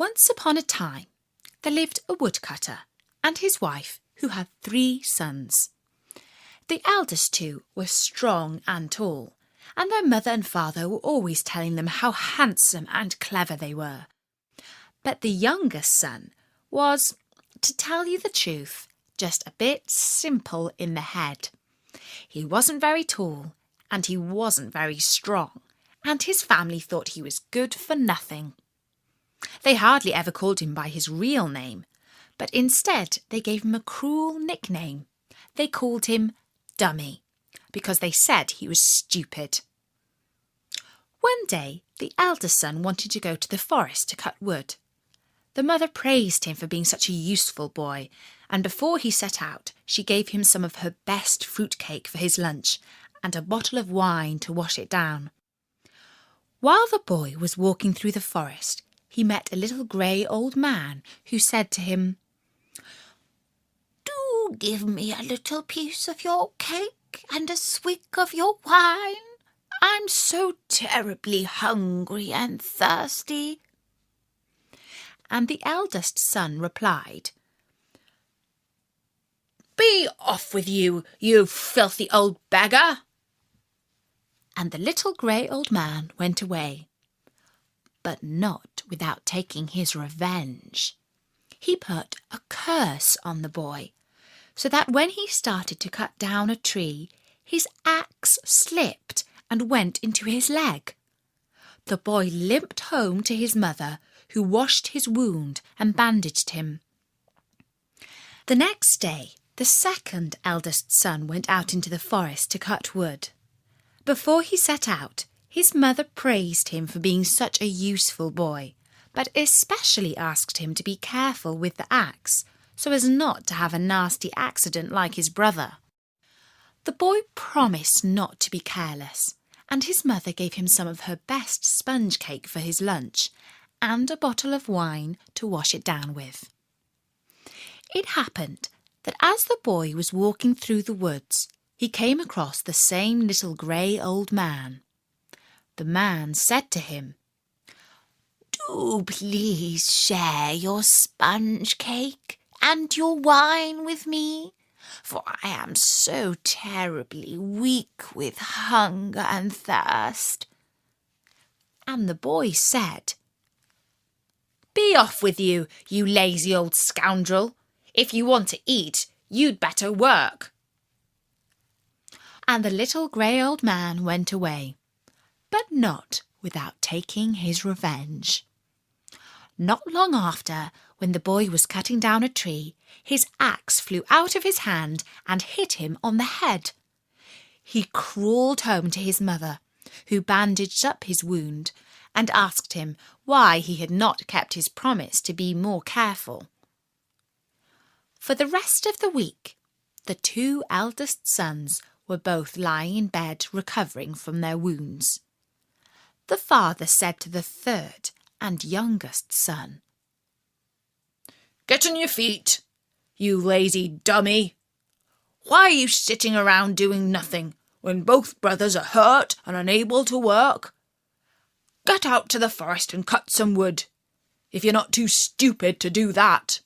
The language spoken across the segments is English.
Once upon a time, there lived a woodcutter and his wife who had 3 sons. The eldest 2 were strong and tall, and their mother and father were always telling them how handsome and clever they were. But the youngest son was, to tell you the truth, just a bit simple in the head. He wasn't very tall, and he wasn't very strong, and his family thought he was good for nothing. They hardly ever called him by his real name, but instead they gave him a cruel nickname. They called him Dummy, because they said he was stupid. One day, the eldest son wanted to go to the forest to cut wood. The mother praised him for being such a useful boy, and before he set out, she gave him some of her best fruitcake for his lunch and a bottle of wine to wash it down. While the boy was walking through the forest, he met a little grey old man who said to him, "Do give me a little piece of your cake and a swig of your wine. I'm so terribly hungry and thirsty." And the eldest son replied, "Be off with you, you filthy old beggar." And the little grey old man went away, but not without taking his revenge. He put a curse on the boy, so that when he started to cut down a tree, his axe slipped and went into his leg. The boy limped home to his mother, who washed his wound and bandaged him. The next day, the second eldest son went out into the forest to cut wood. Before he set out, his mother praised him for being such a useful boy, but especially asked him to be careful with the axe, so as not to have a nasty accident like his brother. The boy promised not to be careless, and his mother gave him some of her best sponge cake for his lunch, and a bottle of wine to wash it down with. It happened that as the boy was walking through the woods, he came across the same little grey old man. The man said to him, "Do please share your sponge cake and your wine with me, for I am so terribly weak with hunger and thirst." And the boy said, "Be off with you, you lazy old scoundrel. If you want to eat, you'd better work." And the little grey old man went away, but not without taking his revenge. Not long after, when the boy was cutting down a tree, his axe flew out of his hand and hit him on the head. He crawled home to his mother, who bandaged up his wound and asked him why he had not kept his promise to be more careful. For the rest of the week, the 2 eldest sons were both lying in bed recovering from their wounds. The father said to the 3rd and youngest son, "Get on your feet, you lazy dummy. Why are you sitting around doing nothing when both brothers are hurt and unable to work? Get out to the forest and cut some wood, if you're not too stupid to do that."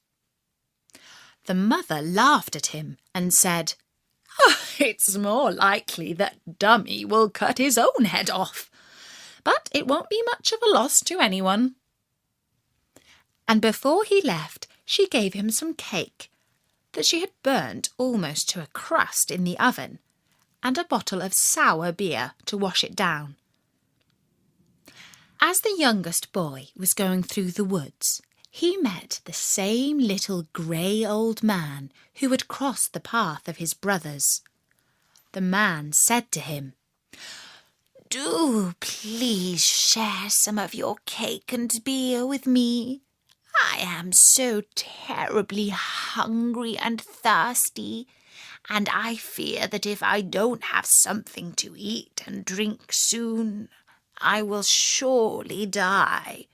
The mother laughed at him and said, "It's more likely that Dummy will cut his own head off, but it won't be much of a loss to anyone." And before he left, she gave him some cake that she had burnt almost to a crust in the oven, and a bottle of sour beer to wash it down. As the youngest boy was going through the woods, he met the same little grey old man who had crossed the path of his brothers. The man said to him, "Do please share some of your cake and beer with me. I am so terribly hungry and thirsty, and I fear that if I don't have something to eat and drink soon, I will surely die."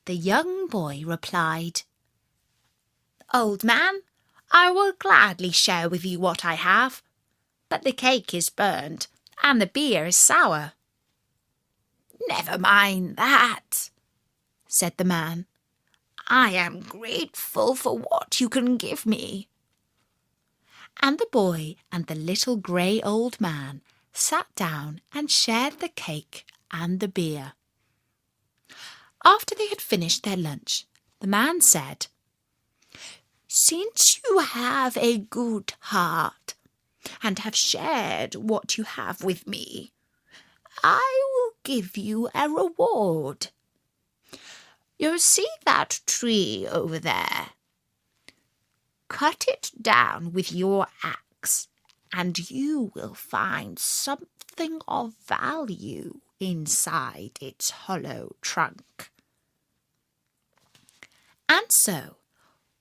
The young boy replied, "Old man, I will gladly share with you what I have, but the cake is burnt and the beer is sour." "Never mind that," said the man. "I am grateful for what you can give me." And the boy and the little grey old man sat down and shared the cake and the beer. After they had finished their lunch, the man said, "Since you have a good heart and have shared what you have with me, I will give you a reward. You see that tree over there? Cut it down with your axe, and you will find something of value inside its hollow trunk." And so,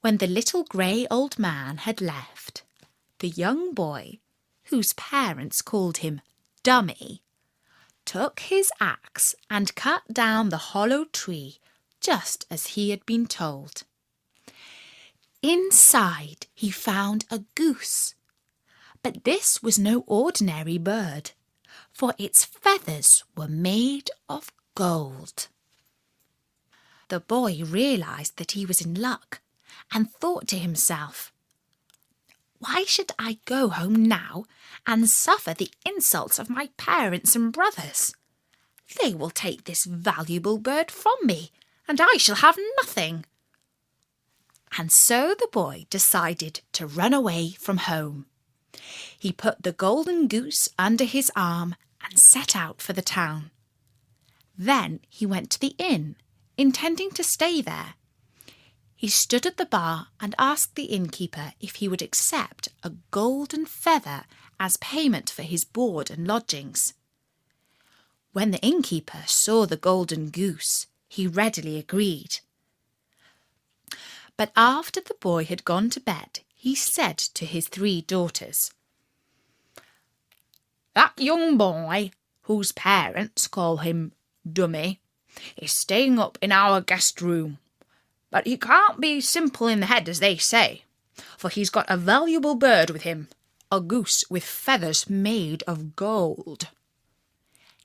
when the little grey old man had left, the young boy, whose parents called him Dummy, took his axe and cut down the hollow tree just as he had been told. Inside he found a goose, but this was no ordinary bird, for its feathers were made of gold. The boy realised that he was in luck and thought to himself, "Why should I go home now and suffer the insults of my parents and brothers? They will take this valuable bird from me, and I shall have nothing." And so the boy decided to run away from home. He put the golden goose under his arm and set out for the town. Then he went to the inn, intending to stay there. He stood at the bar and asked the innkeeper if he would accept a golden feather as payment for his board and lodgings. When the innkeeper saw the golden goose, he readily agreed. But after the boy had gone to bed, he said to his 3 daughters, "That young boy, whose parents call him Dummy, is staying up in our guest room. But he can't be simple in the head, as they say, for he's got a valuable bird with him, a goose with feathers made of gold."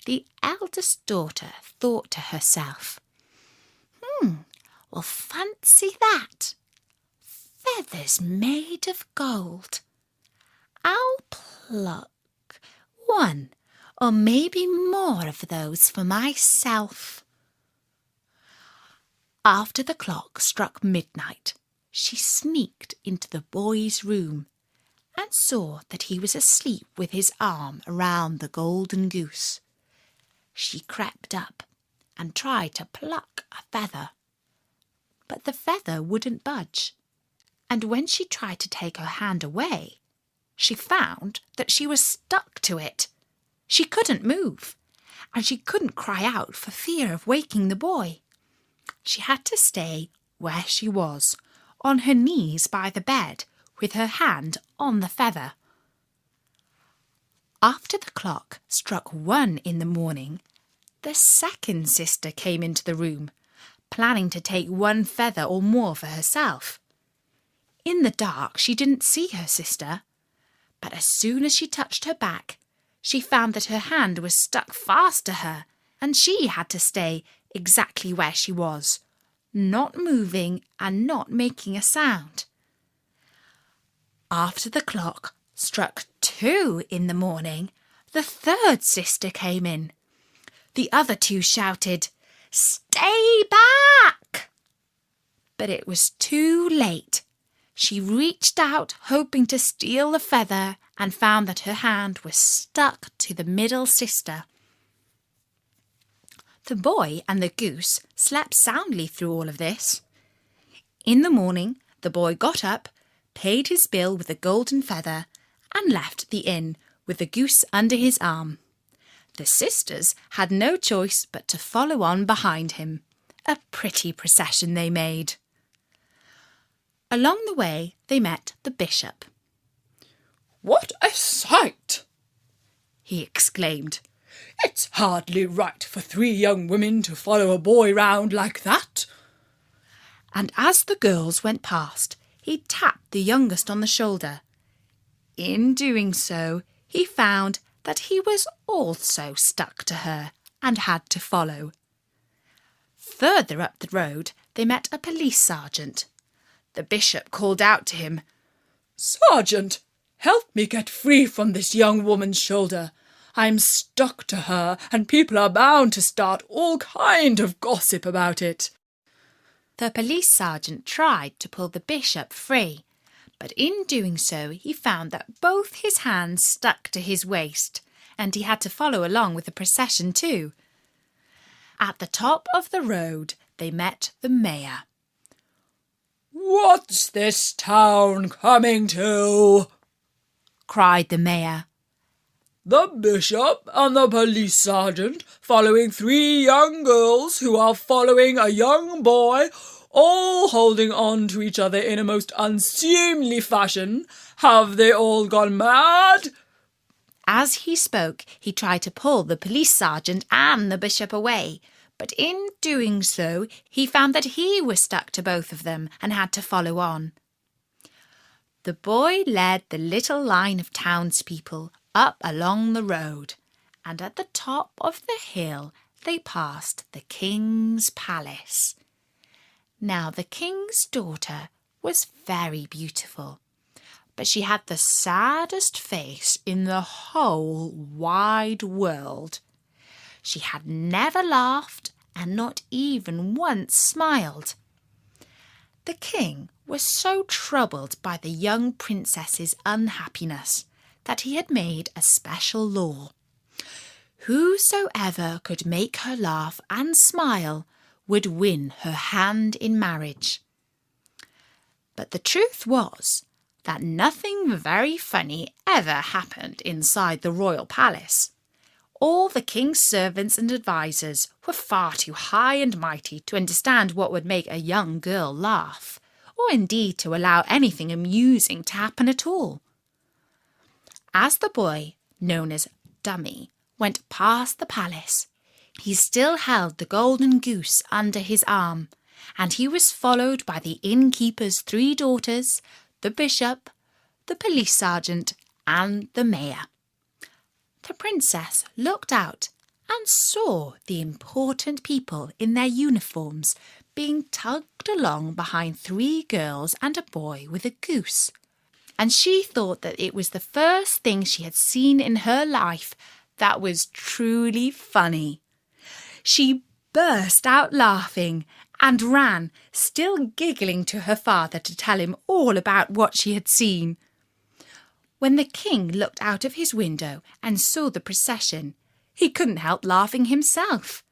The eldest daughter thought to herself, Well, fancy that. Feathers made of gold. I'll pluck 1 or maybe more of those for myself." After the clock struck midnight, she sneaked into the boy's room and saw that he was asleep with his arm around the golden goose. She crept up and tried to pluck a feather, but the feather wouldn't budge, and when she tried to take her hand away, she found that she was stuck to it. She couldn't move, and she couldn't cry out for fear of waking the boy. She had to stay where she was, on her knees by the bed, with her hand on the feather. After the clock struck 1 in the morning, the second sister came into the room, planning to take 1 feather or more for herself. In the dark, she didn't see her sister, but as soon as she touched her back, she found that her hand was stuck fast to her, and she had to stay exactly where she was, not moving and not making a sound. After the clock struck 2 in the morning, the third sister came in. The other 2 shouted, "Stay back!" But it was too late. She reached out, hoping to steal the feather, and found that her hand was stuck to the middle sister. The boy and the goose slept soundly through all of this. In the morning, the boy got up, paid his bill with the golden feather, and left the inn with the goose under his arm. The sisters had no choice but to follow on behind him. A pretty procession they made. Along the way, they met the bishop. "What a sight!" he exclaimed. "It's hardly right for 3 young women to follow a boy round like that." And as the girls went past, he tapped the youngest on the shoulder. In doing so, he found that he was also stuck to her and had to follow. Further up the road, they met a police sergeant. The bishop called out to him, "Sergeant, help me get free from this young woman's shoulder. I'm stuck to her, and people are bound to start all kind of gossip about it." The police sergeant tried to pull the bishop free, but in doing so he found that both his hands stuck to his waist, and he had to follow along with the procession too. At the top of the road they met the mayor. "What's this town coming to?" cried the mayor. "The bishop and the police sergeant following 3 young girls who are following a young boy, all holding on to each other in a most unseemly fashion. Have they all gone mad?" As he spoke, he tried to pull the police sergeant and the bishop away, but in doing so, he found that he was stuck to both of them and had to follow on. The boy led the little line of townspeople up along the road, and at the top of the hill they passed the king's palace. Now the king's daughter was very beautiful, but she had the saddest face in the whole wide world. She had never laughed and not even once smiled. The king was so troubled by the young princess's unhappiness that he had made a special law. Whosoever could make her laugh and smile would win her hand in marriage. But the truth was that nothing very funny ever happened inside the royal palace. All the king's servants and advisers were far too high and mighty to understand what would make a young girl laugh, or indeed to allow anything amusing to happen at all. As the boy, known as Dummy, went past the palace, he still held the golden goose under his arm, and he was followed by the innkeeper's 3 daughters, the bishop, the police sergeant, and the mayor. The princess looked out and saw the important people in their uniforms being tugged along behind 3 girls and a boy with a goose, and she thought that it was the first thing she had seen in her life that was truly funny. She burst out laughing and ran, still giggling, to her father to tell him all about what she had seen. When the king looked out of his window and saw the procession, he couldn't help laughing himself.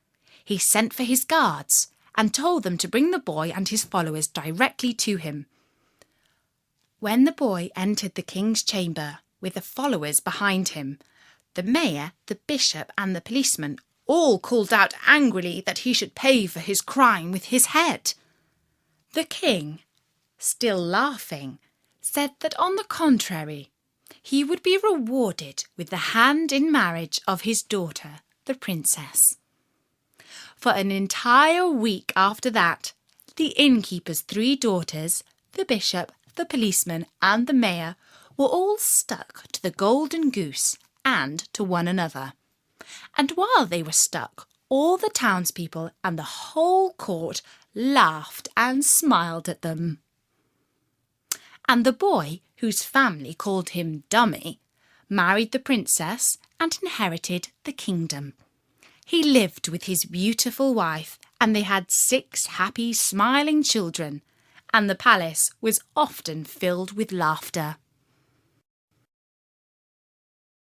He sent for his guards and told them to bring the boy and his followers directly to him. When the boy entered the king's chamber with the followers behind him, the mayor, the bishop, and the policeman all called out angrily that he should pay for his crime with his head. The king, still laughing, said that on the contrary, he would be rewarded with the hand in marriage of his daughter, the princess. For an entire week after that, the innkeeper's 3 daughters, the bishop, the policeman, and the mayor were all stuck to the golden goose and to one another. And while they were stuck, all the townspeople and the whole court laughed and smiled at them. And the boy, whose family called him Dummy, married the princess and inherited the kingdom. He lived with his beautiful wife, and they had 6 happy, smiling children, and the palace was often filled with laughter.